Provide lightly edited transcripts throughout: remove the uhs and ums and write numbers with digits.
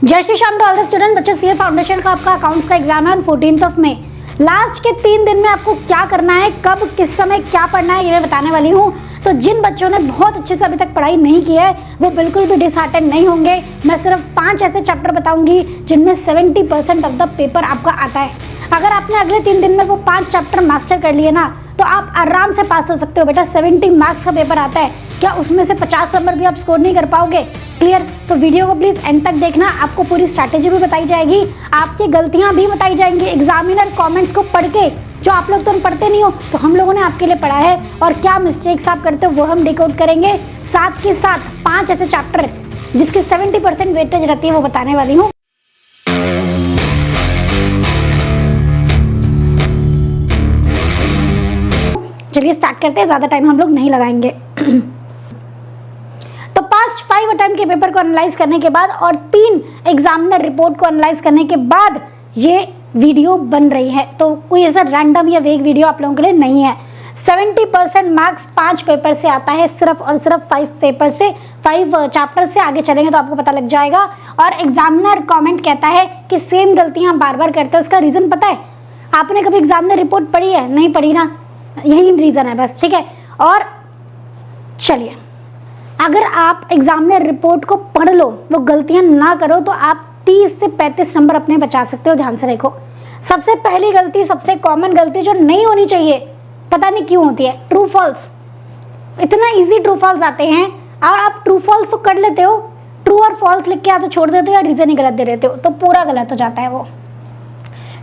जय Shri Shyam to all the student. बच्चों CA foundation का आपका अकाउंट्स का एग्जाम है ऑन 14th मई। लास्ट के 3 दिन में आपको क्या करना है, कब किस समय क्या पढ़ना है, ये मैं बताने वाली हूँ। तो जिन बच्चों ने बहुत अच्छे से अभी तक पढ़ाई नहीं की है वो बिल्कुल भी डिसहार्टेंड नहीं होंगे। मैं सिर्फ 5 ऐसे चैप्टर बताऊंगी जिनमें 70% ऑफ द पेपर आपका आता है। अगर आपने अगले 3 दिन में वो 5 चैप्टर मास्टर कर लिए ना तो आप आराम से पास हो सकते हो बेटा। 70 मार्क्स का पेपर आता है, क्या उसमें से 50 नंबर भी आप स्कोर नहीं कर पाओगे? क्लियर? तो वीडियो को प्लीज एंड तक देखना, आपको पूरी स्ट्रैटेजी भी बताई जाएगी, आपकी गलतियां भी बताई जाएंगी। एग्जामिनर कमेंट्स को पढ़ के, जो आप लोग तो पढ़ते नहीं हो, तो हम लोगों ने आपके लिए पढ़ा है और क्या मिस्टेक्स आप करते हो वो हम डिकोड करेंगे। साथ के साथ 5 ऐसे चैप्टर जिसकी 70% वेटेज रहती है वो बताने वाली हूँ। चलिए स्टार्ट करते हैं, ज्यादा टाइम हम लोग नहीं लगाएंगे। तो 5 अटेम्प्ट के पेपर को एनालाइज करने के बाद और 3 एग्जामिनर रिपोर्ट को एनालाइज करने के बाद ये वीडियो बन रही है। तो कोई ऐसा रैंडम या वेग वीडियो आप लोगों के लिए नहीं है। 70% मार्क्स 5 पेपर से आता है, सिर्फ और सिर्फ 5 पेपर से, 5 चैप्टर से आगे चलेंगे तो आपको पता लग जाएगा। और एग्जामिनर कमेंट कहता है कि सेम गलतियां बार बार करते हैं, उसका रीजन पता है? आपने कभी एग्जामिनर रिपोर्ट पढ़ी है? नहीं पढ़ी ना, यही रीजन है बस, ठीक है। और चलिए, अगर आप एग्जामिनर रिपोर्ट को पढ़ लो, वो गलतियां ना करो, तो आप 30 से 35 नंबर अपने बचा सकते हो। ध्यान से देखो, सबसे पहली गलती, सबसे कॉमन गलती जो नहीं होनी चाहिए, पता नहीं क्यों होती है, ट्रू फॉल्स। इतना इजी ट्रू फॉल्स आते हैं और आप ट्रू फॉल्स तो कर लेते हो, ट्रू और फॉल्स लिख के या तो छोड़ देते हो या रीजन ही गलत दे देते हो, तो पूरा गलत हो जाता है वो।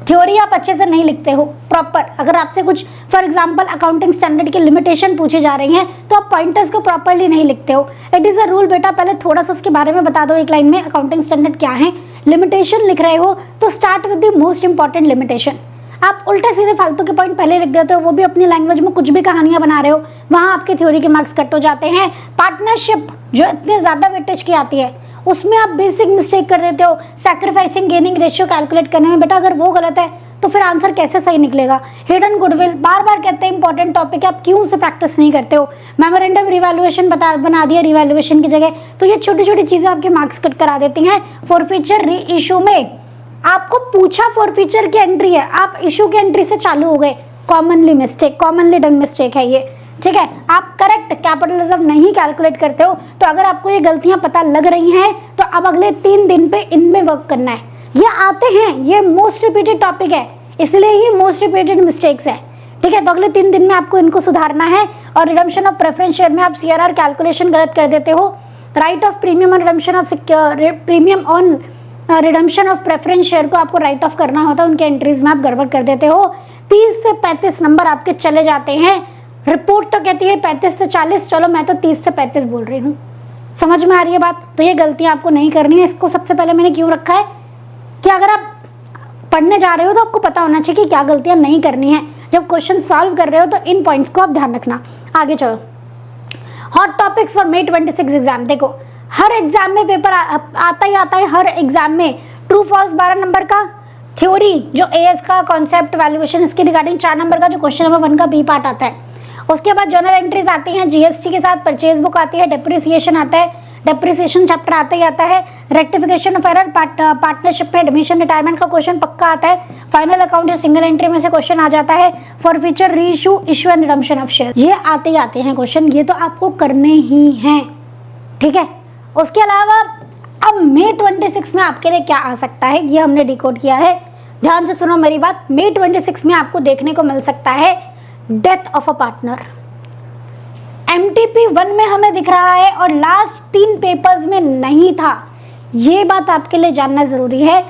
थ्योरी आप अच्छे से नहीं लिखते हो प्रॉपर। अगर आपसे कुछ फॉर एग्जांपल अकाउंटिंग स्टैंडर्ड की लिमिटेशन पूछी जा रही हैं तो आप पॉइंटर्स को प्रॉपरली नहीं लिखते हो। इट इज़ अ रूल बेटा, पहले थोड़ा सा उसके बारे में बता दो एक लाइन में, अकाउंटिंग स्टैंडर्ड क्या है। लिमिटेशन लिख रहे हो तो start with the most important limitation. आप उल्टे सीधे फालतू के पॉइंट पहले लिख देते हो, वो भी अपनी लैंग्वेज में कुछ भी कहानियां बना रहे हो, वहां आपके थ्योरी के मार्क्स कट हो जाते हैं। पार्टनरशिप जो इतने ज्यादा वेटेज की आती है उसमें आप बेसिक मिस्टेक कर देते हो, सैक्रिफाइसिंग गेनिंग रेशियो कैलकुलेट करने में। बेटा अगर वो गलत है तो फिर आंसर कैसे सही निकलेगा? हिडन गुडविल बार बार कहते हैं इंपॉर्टेंट टॉपिक है, आप क्यों उसे प्रैक्टिस नहीं करते हो? मेमोरेंडम रिवैल्यूएशन बना दिया रिवैल्यूएशन की जगह, तो ये छोटी छोटी चीजें आपके मार्क्स कट करा देती हैं। फॉरफीचर री इशू में आपको पूछा फॉरफीचर की एंट्री है, आप इशू की एंट्री से चालू हो गए, commonly mistake, commonly done mistake है ये, ठीक है। आप करेक्ट कैपिटलिज्म नहीं कैलकुलेट करते हो। तो अगर आपको ये गलतियां पता लग रही हैं तो अब अगले 3 दिन पे इनमें वर्क करना है। ये आते हैं, ये मोस्ट रिपीटेड टॉपिक है, इसलिए ही मोस्ट रिपीटेड मिस्टेक्स है, ठीक है। तो अगले 3 दिन में आपको इनको सुधारना है। और रिडम्पशन ऑफ प्रेफरेंस शेयर में आप सीआरआर कैलकुलेशन गलत कर देते हो। राइट ऑफ प्रीमियम और redemption of premium on redemption of preference share को आपको राइट ऑफ करना होता है, उनके एंट्रीज में आप गड़बड़ कर देते हो। 30 से 35 नंबर आपके चले जाते हैं। रिपोर्ट तो कहती है 35 से 40, चलो मैं तो 30 से 35 बोल रही हूँ। समझ में आ रही है बात? तो ये गलतियां आपको नहीं करनी है। इसको सबसे पहले मैंने क्यों रखा है कि अगर आप पढ़ने जा रहे हो तो आपको पता होना चाहिए कि क्या गलतियां नहीं करनी है। जब क्वेश्चन सॉल्व कर रहे हो तो इन पॉइंट्स को आप ध्यान रखना। आगे चलो, hot topics for May 26 exam. देखो, हर एग्जाम में पेपर आता ही आता है, हर एग्जाम में ट्रू फॉल्स 12 नंबर का, थ्योरी जो एएस का कॉन्सेप्ट वैल्यूएशन इसके रिगार्डिंग 4 नंबर का जो क्वेश्चन नंबर 1 का बी पार्ट आता है। उसके बाद जर्नल एंट्रीज आती हैं, जीएसटी के साथ परचेज बुक आती है, डेप्रिसिएशन आता है, डेप्रिसिएशन चैप्टर आता ही आता है, रेक्टिफिकेशन ऑफ एरर, पार्टनरशिप में एडमिशन रिटायरमेंट का क्वेश्चन पक्का आता है, फाइनल अकाउंट या सिंगल एंट्री में से क्वेश्चन आ जाता है, फॉर फ्यूचर री issue and redemption of share, ये आते ही आते हैं क्वेश्चन, ये तो आपको करने ही हैं, ठीक है। उसके अलावा अब May 26 में आपके लिए क्या आ सकता है ये हमने डिकोड किया है। ध्यान से सुनो मेरी बात। May 26 में आपको देखने को मिल सकता है death of a partner. MTP 1 में हमें दिख रहा है और लास्ट 3 पेपर्स में नहीं था, ये बात आपके लिए जानना जरूरी है।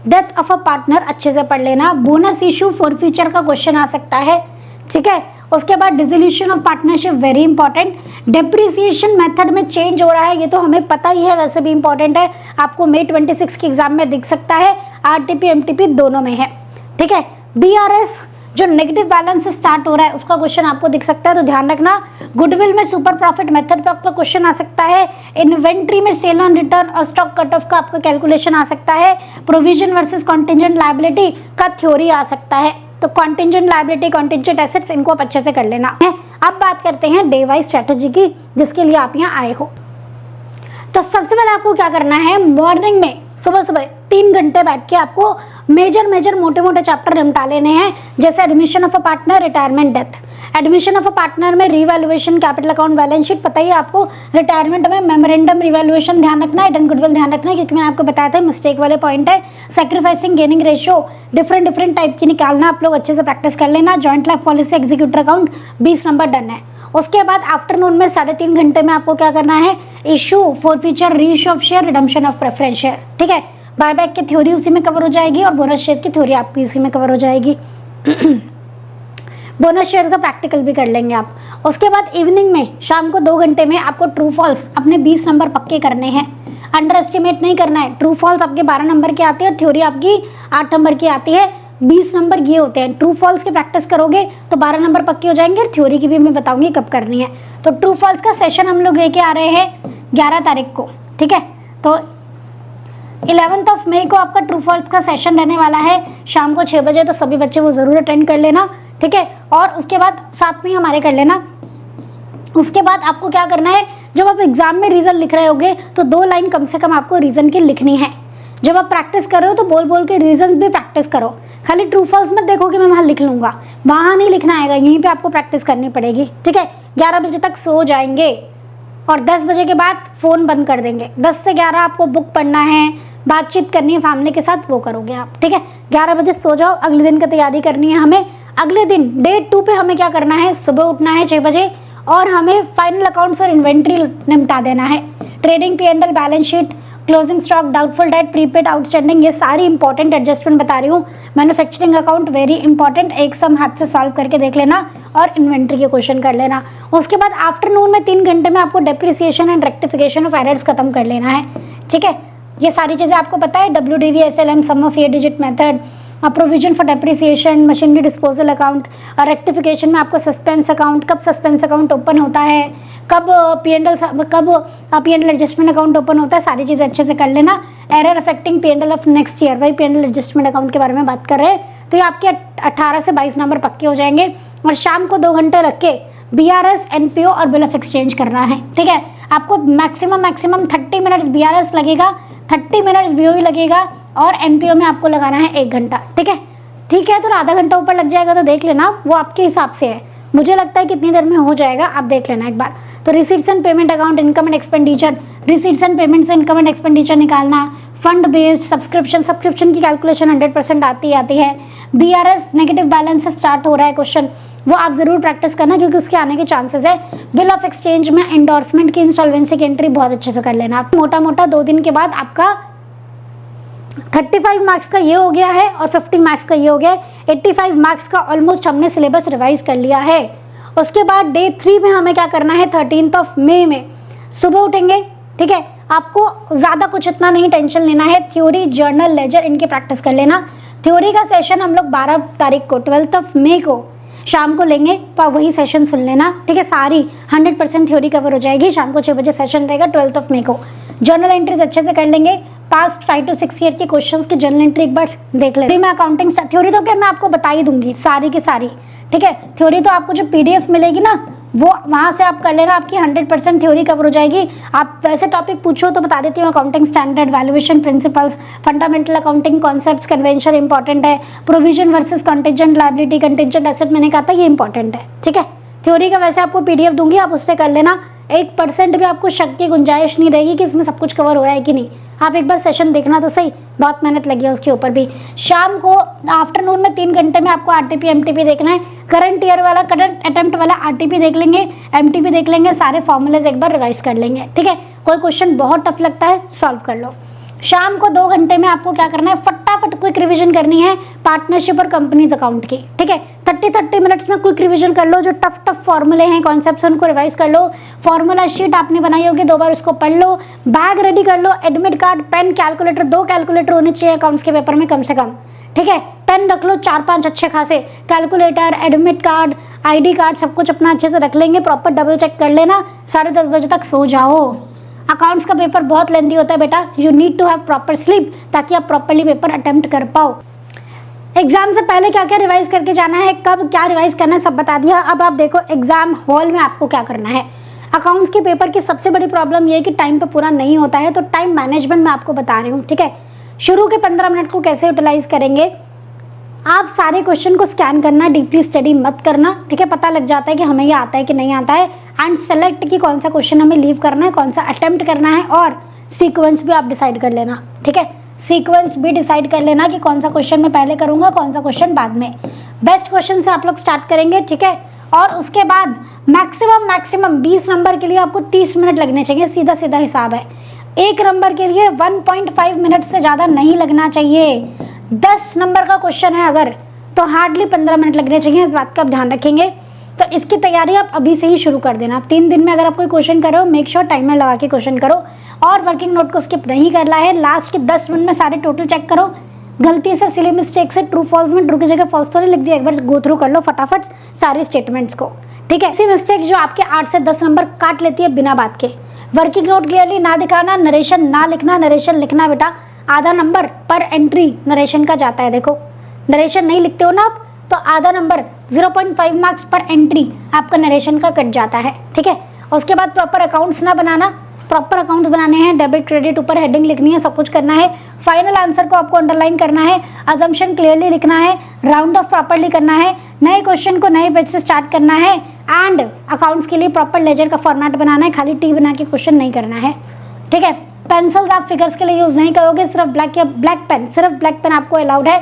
डेथ ऑफ अ पार्टनर अच्छे से पढ़ लेना। बोनस इशू फॉर फ्यूचर का क्वेश्चन आ सकता है, ठीक है। उसके बाद dissolution of partnership very important. Depreciation method में चेंज हो रहा है, ये तो हमें पता ही है, वैसे भी इंपॉर्टेंट है, आपको May 26 के एग्जाम में दिख सकता है। RTP MTP दोनों में है, ठीक है। BRS जो नेगेटिव बैलेंस से स्टार्ट हो रहा है उसका क्वेश्चन आपको दिख सकता है, तो ध्यान रखना। गुडविल में सुपर प्रॉफिट मेथड पे आपका क्वेश्चन आ सकता है। इन्वेंट्री में सेल ऑन रिटर्न और स्टॉक कट ऑफ का आपका कैलकुलेशन आ सकता है। प्रोविजन वर्सेस कॉन्टिजेंट लायबिलिटी का थ्योरी आ सकता है। तो कॉन्टिजेंट लायबिलिटी, कॉन्टिजेंट एसेट्स, इनको आप अच्छे से कर लेना है। अब बात करते हैं डे वाइज स्ट्रेटेजी की, जिसके लिए आप यहाँ आए हो। तो सबसे पहले आपको क्या करना है, मॉर्निंग में सुबह सुबह 3 घंटे बैठ के आपको मेजर मोटे मोटे चैप्टर निपटा लेने हैं, जैसे admission of a partner, retirement, death. Admission of a partner में revaluation, capital account, balance sheet पता ही है आपको। रिटायरमेंट में मेमोरेंडम, रिवैल्यूएशन ध्यान रखना है, डेन गुडविल ध्यान रखना है, क्योंकि मैंने आपको बताया था मिस्टेक वाले पॉइंट है। Sacrificing gaining ratio different type की निकालना, आप लोग अच्छे से प्रैक्टिस कर लेना। Joint life policy, executive account 20 number done है। उसके बाद आफ्टरनून में 3.5 घंटे में आपको क्या करना है, issue, forfeiture, reissue of share, redemption of preference share, ठीक है। बायबैक की थ्योरी उसी में कवर हो जाएगी और बोनस शेयर की थ्योरी आपकी इसी में कवर हो जाएगी। बोनस शेयर का प्रैक्टिकल भी कर लेंगे आप। उसके बाद इवनिंग में शाम को 2 घंटे में आपको ट्रू फॉल्स अपने 20 नंबर पक्के करने हैं। अंडर एस्टिमेट नहीं करना है। ट्रू फॉल्स आपके 12 नंबर की आती है और थ्योरी आपकी 8 नंबर की आती है। 20 नंबर ये होते हैं। ट्रू फॉल्स की प्रैक्टिस करोगे तो 12 नंबर पक्के हो जाएंगे और थ्योरी की भी मैं बताऊंगी कब करनी है। तो ट्रू फॉल्स का सेशन हम लोग लेके आ रहे हैं 11 तारीख को, ठीक है। तो 11 मई को आपका ट्रू फॉल्स का सेशन रहने वाला है शाम को 6 बजे, तो सभी बच्चे वो जरूर अटेंड कर लेना, ठीक है। और उसके बाद साथ में हमारे कर लेना। उसके बाद आपको क्या करना है, जब आप एग्जाम में रीजन लिख रहे होगे तो 2 लाइन कम से कम आपको रीजन की लिखनी है। जब आप प्रैक्टिस कर रहे हो तो बोल बोल के रीजन भी प्रैक्टिस करो। खाली ट्रू फॉल्स मत देखो कि मैं वहां लिख लूंगा, वहां नहीं लिखना आएगा, यहीं पे आपको प्रैक्टिस करनी पड़ेगी, ठीक है। 11 बजे तक सो जाएंगे और 10 बजे के बाद फोन बंद कर देंगे। 10 से 11 आपको बुक पढ़ना है, बातचीत करनी है फैमिली के साथ, वो करोगे आप, ठीक है। 11 बजे सो जाओ। अगले दिन की तैयारी करनी है हमें। अगले दिन डे 2 पे हमें क्या करना है, सुबह उठना है 6 बजे और हमें फाइनल अकाउंट्स और इन्वेंट्री निपटा देना है। Trading, P&L, balance sheet, closing stock, doubtful debt, prepaid, outstanding, ये सारी इंपॉर्टेंट एडजस्टमेंट बता रही हूँ। मैन्युफैक्चरिंग अकाउंट वेरी इंपॉर्टेंट, एक सम हाथ से सॉल्व करके देख लेना और इन्वेंट्री के क्वेश्चन कर लेना। उसके बाद आफ्टरनून में 3 घंटे में आपको depreciation and rectification of errors खत्म कर लेना है, ठीक है। ये सारी चीज़ें आपको पता है, WDV, SLM, sum of 8 digit method, provision for depreciation, machinery disposal account, और रेक्टिफिकेशन में आपको सस्पेंस अकाउंट, कब सस्पेंस अकाउंट ओपन होता है, कब P&L एडजस्टमेंट अकाउंट ओपन होता है, सारी चीज़ें अच्छे से कर लेना। Error affecting P&L of next year, वही P&L एडजस्टमेंट अकाउंट के बारे में बात कर रहे हैं। तो ये आपके 18 से 22 नंबर पक्के हो जाएंगे। और शाम को 2 घंटे रख के BRS, NPO और बिल ऑफ एक्सचेंज करना है, ठीक है। आपको मैक्सिमम 30 मिनट्स BRS लगेगा, 30 मिनट्स BOE लगेगा और NPO में आपको लगाना है 1 घंटा, ठीक है। ठीक है, तो आधा घंटा ऊपर लग जाएगा तो देख लेना, वो आपके हिसाब से है। मुझे लगता है कितनी देर में हो जाएगा, आप देख लेना एक बार। तो receipts and payment account, income and expenditure, receipts and payment से इनकम एंड एक्सपेंडिचर निकालना, फंड बेस्ड, सब्सक्रिप्शन की कैलकुलेशन 100% आती है। BRS नेगेटिव बैलेंस से स्टार्ट हो रहा है क्वेश्चन, वो आप जरूर प्रैक्टिस करना क्योंकि उसके आने के चांसेस है। बिल ऑफ एक्सचेंज में एंडोर्समेंट की, इंसॉल्वेंसी की एंट्री बहुत अच्छे से कर लेना। मोटा मोटा 2 दिन के बाद आपका 35 मार्क्स का ये हो गया है और 50 मार्क्स का ये हो गया है। 85 मार्क्स का ऑलमोस्ट हमने सिलेबस रिवाइज कर लिया है। उसके बाद डे 3 में हमें क्या करना है, 13 मई में सुबह उठेंगे, ठीक है। आपको ज़्यादा कुछ इतना नहीं टेंशन लेना है। थ्योरी, जर्नल, लेजर, इनकी प्रैक्टिस कर लेना। थ्योरी का सेशन हम लोग 12 तारीख को 12 मई को शाम को लेंगे, तो वही सेशन सुन लेना, ठीक है। सारी 100% थ्योरी कवर हो जाएगी। शाम को 6 बजे सेशन रहेगा 12 मई को। जर्नल एंट्रीज अच्छे से कर लेंगे। पास्ट 5 to 6 ईयर के क्वेश्चंस की जर्नल एंट्री एक बार देख लें। मैं अकाउंटिंग थ्योरी तो क्या मैं आपको बता ही दूंगी सारी की सारी, ठीक है। थ्योरी तो आपको जो PDF मिलेगी ना, वो वहाँ से आप कर लेना, आपकी 100% थ्योरी कवर हो जाएगी। आप वैसे टॉपिक पूछो तो बता देती हूँ, accounting standard, valuation principles, fundamental accounting concepts, convention important है, provision versus contingent liability, contingent asset मैंने कहा था ये इंपॉर्टेंट है, ठीक है। थ्योरी का वैसे आपको PDF दूंगी, आप उससे कर लेना। 1% भी आपको शक की गुंजाइश नहीं रहेगी कि इसमें सब कुछ कवर हो रहा है कि नहीं। आप एक बार सेशन देखना तो सही, बहुत मेहनत लगी है उसके ऊपर भी। शाम को आफ्टरनून में 3 घंटे में आपको RTP MTP देखना है। करंट ईयर वाला, करंट अटेम्प्ट वाला RTP देख लेंगे, MTP देख लेंगे, सारे फॉर्मूलेज एक बार रिवाइज कर लेंगे, ठीक है। कोई क्वेश्चन बहुत टफ लगता है सॉल्व कर लो। शाम को 2 घंटे में आपको क्या करना है, फटाफट क्विक रिवीजन करनी है पार्टनरशिप और कंपनीज अकाउंट की, ठीक है। 30 मिनट्स में क्विक रिवीजन कर लो। जो टफ फॉर्मूले हैं, कॉन्सेप्ट्स, उनको रिवाइज कर लो। फॉर्मूला शीट आपने बनाई होगी, 2 बार उसको पढ़ लो। बैग रेडी कर लो, admit card, pen, calculator, 2 calculator होने चाहिए अकाउंट्स के पेपर में कम से कम, ठीक है। पेन रख लो 4-5 अच्छे खासे, calculator, admit card, ID card, सब कुछ अपना अच्छे से रख लेंगे। प्रॉपर डबल चेक कर लेना। 10:30 बजे तक सो जाओ। अकाउंट्स का पेपर बहुत लेंथी होता है बेटा, you need to have proper sleep ताकि आप प्रॉपरली पेपर अटेम्प्ट कर पाओ। एग्जाम से पहले क्या क्या रिवाइज करके जाना है, कब क्या रिवाइज करना है, सब बता दिया। अब आप देखो एग्जाम हॉल में आपको क्या करना है। अकाउंट्स के पेपर की सबसे बड़ी प्रॉब्लम ये है कि टाइम पे पूरा नहीं होता है, तो टाइम मैनेजमेंट मैं आपको बता रही हूँ, ठीक है। शुरू के 15 मिनट को कैसे यूटिलाइज करेंगे, आप सारे क्वेश्चन को स्कैन करना, डीपली स्टडी मत करना, ठीक है। पता लग जाता है कि हमें ये आता है कि नहीं आता है, एंड सेलेक्ट कि कौन सा क्वेश्चन हमें लीव करना है, कौन सा अटेम्प्ट करना है, और सीक्वेंस भी आप डिसाइड कर लेना, ठीक है। सीक्वेंस भी डिसाइड कर लेना कि कौन सा क्वेश्चन मैं पहले करूंगा, कौन सा क्वेश्चन बाद में। बेस्ट क्वेश्चन से आप लोग स्टार्ट करेंगे, ठीक है। और उसके बाद मैक्सिमम 20 नंबर के लिए आपको 30 मिनट लगने चाहिए, सीधा सीधा हिसाब है। एक नंबर के लिए 1.5 मिनट से ज़्यादा नहीं लगना चाहिए। 10 नंबर का क्वेश्चन है अगर, तो हार्डली 15 मिनट लगने चाहिए, इस बात का आप ध्यान रखेंगे। तो इसकी तैयारी आप अभी से ही शुरू कर देना। 3 दिन में अगर आप कोई क्वेश्चन करो, मेक श्योर टाइमर लगा के क्वेश्चन करो, और वर्किंग नोट को स्किप नहीं करना है। लास्ट के 10 मिनट में सारे टोटल चेक करो, गलती से सिली मिस्टेक से ट्रू फॉल्स में ट्रू की जगह फॉल्स तो नहीं लिख दिया, एक बार गो थ्रू कर लो फटाफट सारे स्टेटमेंट्स को, ठीक है। ऐसी मिस्टेक जो आपके 8 से 10 नंबर काट लेती है बिना बात के। वर्किंग नोट क्लियरली ना दिखाना, नरेशन ना लिखना, नरेशन लिखना बेटा आधा नंबर पर एंट्री नरेशन का जाता है। देखो नरेशन नहीं लिखते हो ना आप, तो आधा नंबर 0.5 मार्क्स पर एंट्री आपका नरेशन का कट जाता है, ठीक है। उसके बाद प्रॉपर अकाउंट्स ना बनाना, प्रॉपर अकाउंट्स बनाने हैं, डेबिट क्रेडिट ऊपर हेडिंग लिखनी है, सब कुछ करना है। फाइनल आंसर को आपको अंडरलाइन करना है, अजम्पशन क्लियरली लिखना है, राउंड ऑफ प्रॉपरली करना है, नए क्वेश्चन को नए पेज से स्टार्ट करना है, एंड अकाउंट्स के लिए प्रॉपर लेजर का फॉर्मेट बनाना है, खाली टी बना के क्वेश्चन नहीं करना है, ठीक है। पेंसिल्स आप फिगर्स के लिए यूज नहीं करोगे, सिर्फ ब्लैक या ब्लैक पेन, सिर्फ ब्लैक पेन आपको अलाउड है।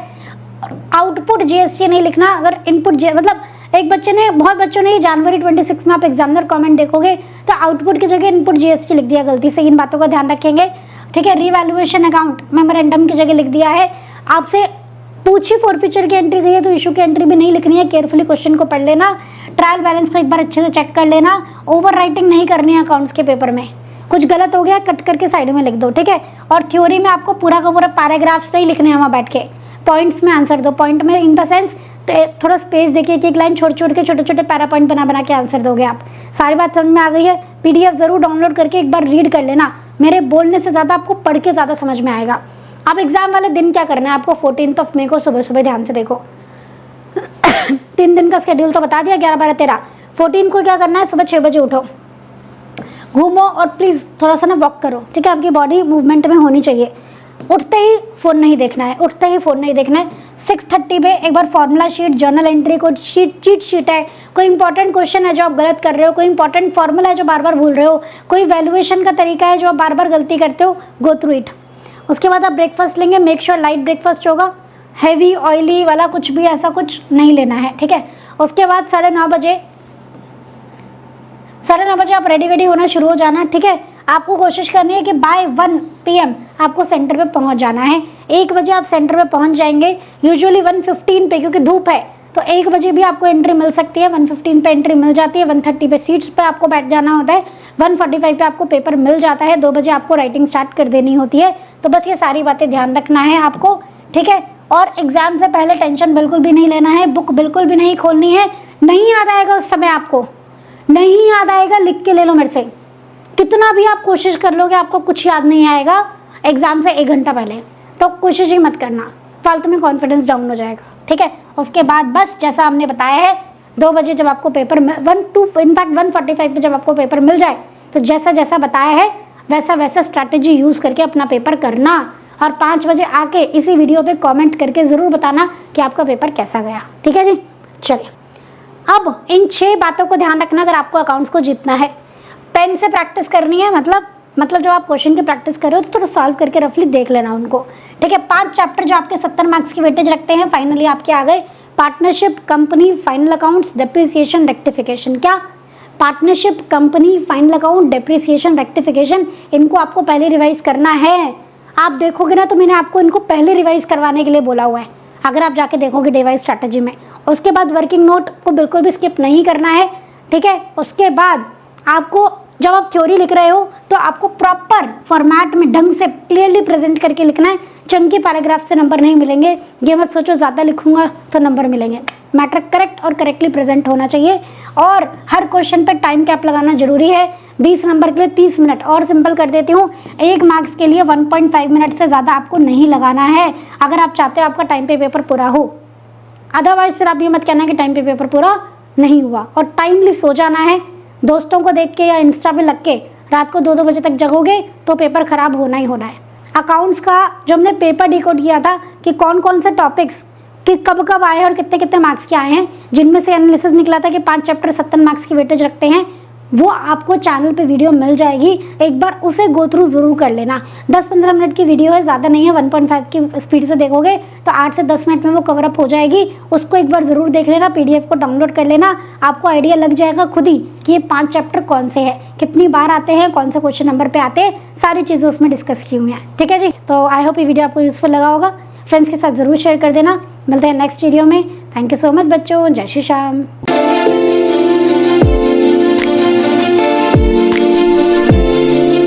आउटपुट जीएसटी नहीं लिखना, अगर इनपुट मतलब एक बच्चे ने, बहुत बच्चों ने जनवरी 26 में आप एग्जामिनर कमेंट देखोगे तो आउटपुट की जगह इनपुट जीएसटी लिख दिया गलती से, इन बातों का ध्यान रखेंगे, ठीक है। रिवैल्यूएशन अकाउंट मेमोरेंडम की जगह लिख दिया है। आपसे पूछी फॉरफीचर की एंट्री दी है तो इशू की एंट्री भी नहीं लिखनी है, केयरफुली क्वेश्चन को पढ़ लेना, ट्रायल बैलेंस को एक बार अच्छे से चेक कर लेना, ओवर राइटिंग नहीं करनी है अकाउंट्स के पेपर में, कुछ गलत हो गया कट करके साइड में लिख दो, ठीक है। और थ्योरी में आपको पूरा का पूरा पैराग्राफ्स नहीं लिखने हैं वहाँ बैठ के, पॉइंट्स में आंसर दो, पॉइंट में इन द सेंस थोड़ा स्पेस देखिए कि एक लाइन छोड़ छोड़ के छोटे छोटे पैरा पॉइंट बना बना के आंसर दोगे आप। सारी बात समझ में आ गई है। पीडीएफ जरूर डाउनलोड करके एक बार रीड कर लेना, मेरे बोलने से ज़्यादा आपको पढ़ के ज़्यादा समझ में आएगा। अब एग्जाम वाले दिन क्या करना है आपको, 14 मई को सुबह सुबह ध्यान से देखो 3 दिन का शेड्यूल तो बता दिया, 11, 12, 13। 14 को क्या करना है, सुबह 6 बजे उठो, घूमो और प्लीज़ थोड़ा सा ना वॉक करो, ठीक है। आपकी बॉडी मूवमेंट में होनी चाहिए। उठते ही फ़ोन नहीं देखना है, उठते ही फ़ोन नहीं देखना है। 6:30 पे एक बार फॉर्मूला शीट, जर्नल एंट्री, कोई चीट शीट है, कोई इंपॉर्टेंट क्वेश्चन है जो आप गलत कर रहे हो, कोई इंपॉर्टेंट फॉर्मूला है जो बार बार भूल रहे हो, कोई वैल्यूएशन का तरीका है जो आप बार बार गलती करते हो, गो थ्रू इट। उसके बाद आप ब्रेकफास्ट लेंगे, मेक श्योर लाइट ब्रेकफास्ट होगा, हैवी ऑयली वाला कुछ भी ऐसा कुछ नहीं लेना है, ठीक है। उसके बाद 9:30 बजे आप रेडी होना शुरू हो जाना, ठीक है। आपको कोशिश करनी है कि बाय 1 PM आपको सेंटर पे पहुंच जाना है। 1 बजे आप सेंटर पे पहुंच जाएंगे, यूजुअली 1:15 पे, क्योंकि धूप है तो 1 बजे भी आपको एंट्री मिल सकती है। 1:15 पे एंट्री मिल जाती है, 1:30 पे सीट्स पे आपको बैठ जाना होता है, 1:45 पे आपको पेपर मिल जाता है, 2 बजे आपको राइटिंग स्टार्ट कर देनी होती है। तो बस ये सारी बातें ध्यान रखना है आपको, ठीक है। और एग्जाम से पहले टेंशन बिल्कुल भी नहीं लेना है, बुक बिल्कुल भी नहीं खोलनी है। नहीं याद आएगा उस समय, आपको नहीं याद आएगा, लिख के ले लो मेरे से। कितना भी आप कोशिश कर लोगे आपको कुछ याद नहीं आएगा एग्जाम से 1 घंटा पहले, तो कोशिश ही मत करना, फालतू में कॉन्फिडेंस डाउन हो जाएगा, ठीक है। उसके बाद बस जैसा हमने बताया है, 2 बजे जब आपको पेपर 1:45 पे जब आपको पेपर मिल जाए, तो जैसा जैसा बताया है वैसा वैसा स्ट्रैटेजी यूज़ करके अपना पेपर करना। और 5 बजे आके इसी वीडियो पे कमेंट करके ज़रूर बताना कि आपका पेपर कैसा गया, ठीक है जी। चलिए अब इन 6 बातों को ध्यान रखना अगर आपको अकाउंट्स को जीतना है। पेन से प्रैक्टिस करनी है, मतलब जब आप क्वेश्चन की प्रैक्टिस कर रहे हो तो थोड़ा सॉल्व करके रफली देख लेना उनको, ठीक है। 5 चैप्टर जो आपके 70 मार्क्स की वेटेज रखते हैं फाइनली आपके आ गए। Partnership, company, final accounts, depreciation, rectification. क्या partnership, company, final account, depreciation, rectification, इनको आपको पहले रिवाइज करना है। आप देखोगे ना तो मैंने आपको इनको पहले रिवाइज करवाने के लिए बोला हुआ है, अगर आप जाके देखोगे डिवाइस स्ट्रैटेजी में। उसके बाद वर्किंग नोट को बिल्कुल भी स्किप नहीं करना है, ठीक है। उसके बाद आपको जब आप थ्योरी लिख रहे हो तो आपको प्रॉपर फॉर्मेट में ढंग से क्लियरली प्रेजेंट करके लिखना है। चंकी पैराग्राफ से नंबर नहीं मिलेंगे, ये मत सोचो ज़्यादा लिखूंगा तो नंबर मिलेंगे। मैटर करेक्ट और करेक्टली प्रेजेंट होना चाहिए, और हर क्वेश्चन पर टाइम कैप लगाना जरूरी है। 20 नंबर के लिए 30 मिनट, और सिंपल कर देती हूँ, 1 मार्क्स के लिए 1.5 मिनट से ज़्यादा आपको नहीं लगाना है अगर आप चाहते हो आपका टाइम पे पेपर पूरा हो। अदरवाइज फिर आप ये मत कहना कि टाइम पे पेपर पूरा नहीं हुआ। और टाइमली सो जाना है, दोस्तों को देख के या इंस्टा पे लग के रात को 2-2 बजे तक जगोगे तो पेपर खराब होना ही होना है। अकाउंट्स का जो हमने पेपर डिकोड किया था कि कौन कौन से टॉपिक्स कि कब कब आए और कितने कितने मार्क्स के आए हैं, जिनमें से एनालिसिस निकला था कि 5 चैप्टर 70 मार्क्स की वेटेज रखते हैं, वो आपको चैनल पे वीडियो मिल जाएगी। एक बार उसे गो थ्रू ज़रूर कर लेना। 10-15 मिनट की वीडियो है, ज़्यादा नहीं है। 1.5 की स्पीड से देखोगे तो 8 से 10 मिनट में वो कवर अप हो जाएगी। उसको एक बार ज़रूर देख लेना, PDF को डाउनलोड कर लेना, आपको आइडिया लग जाएगा खुद ही कि ये 5 चैप्टर कौन से हैं, कितनी बार आते हैं, कौन से क्वेश्चन नंबर पर आते हैं, सारी चीज़ें उसमें डिस्कस की हुई हैं। ठीक है जी, तो आई होप ये वीडियो आपको यूज़फुल लगा होगा। फ्रेंड्स के साथ ज़रूर शेयर कर देना। मिलते हैं नेक्स्ट वीडियो में। थैंक यू सो मच बच्चों। जय श्री श्याम।